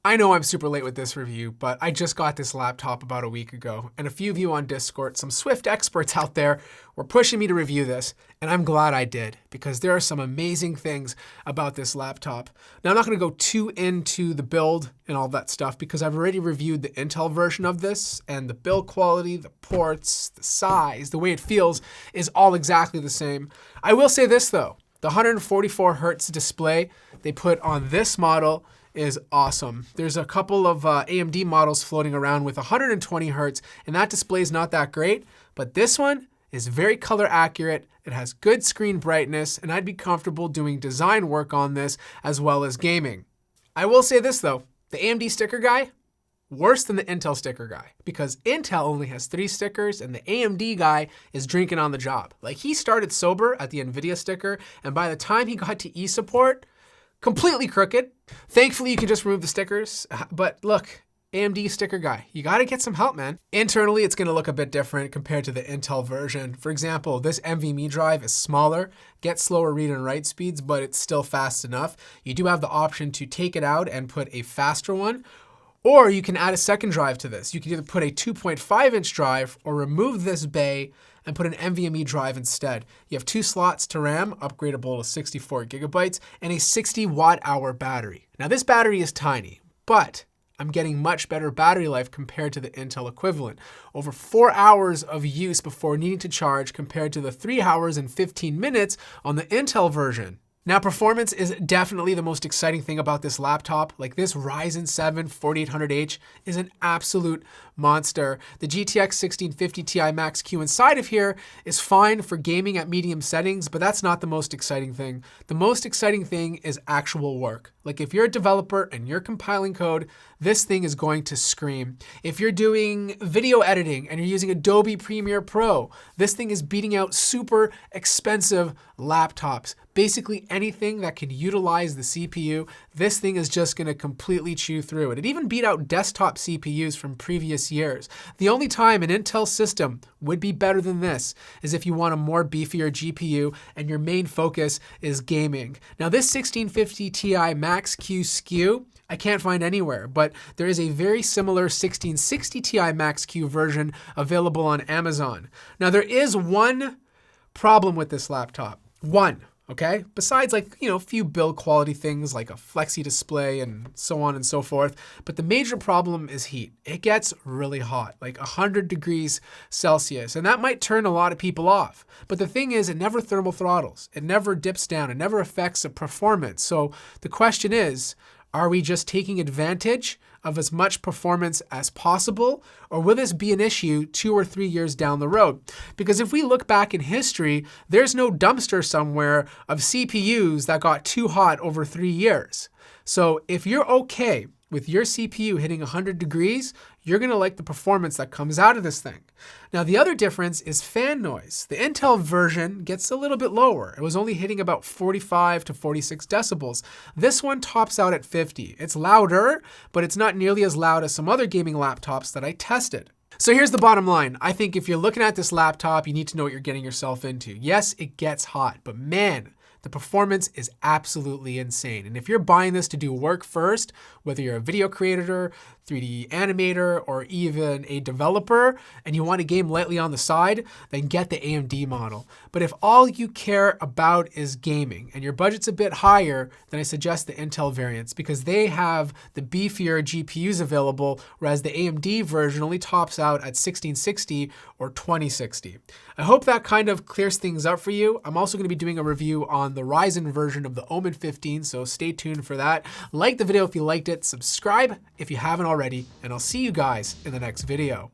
I know I'm super late with this review, but I just got this laptop about a week ago, and a few of you on Discord, some Swift experts out there, were pushing me to review this, and I'm glad I did, because there are some amazing things about this laptop. Now, I'm not going to go too into the build and all that stuff, because I've already reviewed the Intel version of this, and the build quality, the ports, the size, the way it feels is all exactly the same. I will say this, though. The 144 hertz display they put on this model is awesome. There's a couple of AMD models floating around with 120 hertz, and that display is not that great, but this one is very color accurate. It has good screen brightness, and I'd be comfortable doing design work on this as well as gaming. I will say this though, the AMD sticker guy, worse than the Intel sticker guy, because Intel only has 3 stickers and the AMD guy is drinking on the job. Like, he started sober at the NVIDIA sticker, and by the time he got to eSupport, completely crooked. Thankfully, you can just remove the stickers. But look, AMD sticker guy, you gotta get some help, man. Internally, it's gonna look a bit different compared to the Intel version. For example, this NVMe drive is smaller, gets slower read and write speeds, but it's still fast enough. You do have the option to take it out and put a faster one, or you can add a second drive to this. You can either put a 2.5-inch drive or remove this bay and put an NVMe drive instead. You have 2 slots to RAM, upgradable to 64 gigabytes, and a 60 watt-hour battery. Now, this battery is tiny, but I'm getting much better battery life compared to the Intel equivalent. Over 4 hours of use before needing to charge compared to the 3 hours and 15 minutes on the Intel version. Now, performance is definitely the most exciting thing about this laptop. Like, this Ryzen 7 4800H is an absolute monster. The GTX 1650 Ti Max-Q inside of here is fine for gaming at medium settings, but that's not the most exciting thing. The most exciting thing is actual work. Like, if you're a developer and you're compiling code, this thing is going to scream. If you're doing video editing and you're using Adobe Premiere Pro, this thing is beating out super expensive laptops. Basically anything that can utilize the CPU, this thing is just gonna completely chew through it. It even beat out desktop CPUs from previous years. The only time an Intel system would be better than this is if you want a more beefier GPU and your main focus is gaming. Now, this 1650 Ti Max-Q SKU, I can't find anywhere, but there is a very similar 1660 Ti Max-Q version available on Amazon. Now, there is one problem with this laptop. One. Okay, besides, like, a few build quality things like a flexi display and so on and so forth. But the major problem is heat. It gets really hot, like 100 degrees Celsius, and that might turn a lot of people off. But the thing is, it never thermal throttles. It never dips down. It never affects the performance. So the question is, are we just taking advantage of as much performance as possible, or will this be an issue 2 or 3 years down the road? Because if we look back in history, there's no dumpster somewhere of CPUs that got too hot over 3 years. So if you're okay with your CPU hitting 100 degrees, you're gonna like the performance that comes out of this thing. Now, the other difference is fan noise. The Intel version gets a little bit lower. It was only hitting about 45 to 46 decibels. This one tops out at 50. It's louder, but it's not nearly as loud as some other gaming laptops that I tested. So here's the bottom line. I think if you're looking at this laptop, you need to know what you're getting yourself into. Yes, it gets hot, but man, the performance is absolutely insane. And if you're buying this to do work first, whether you're a video creator, 3D animator, or even a developer, and you want to game lightly on the side, then get the AMD model. But if all you care about is gaming and your budget's a bit higher, then I suggest the Intel variants, because they have the beefier GPUs available, whereas the AMD version only tops out at 1660 or 2060. I hope that kind of clears things up for you. I'm also going to be doing a review on the Ryzen version of the Omen 15, so stay tuned for that. Like the video if you liked it, subscribe if you haven't already, and I'll see you guys in the next video.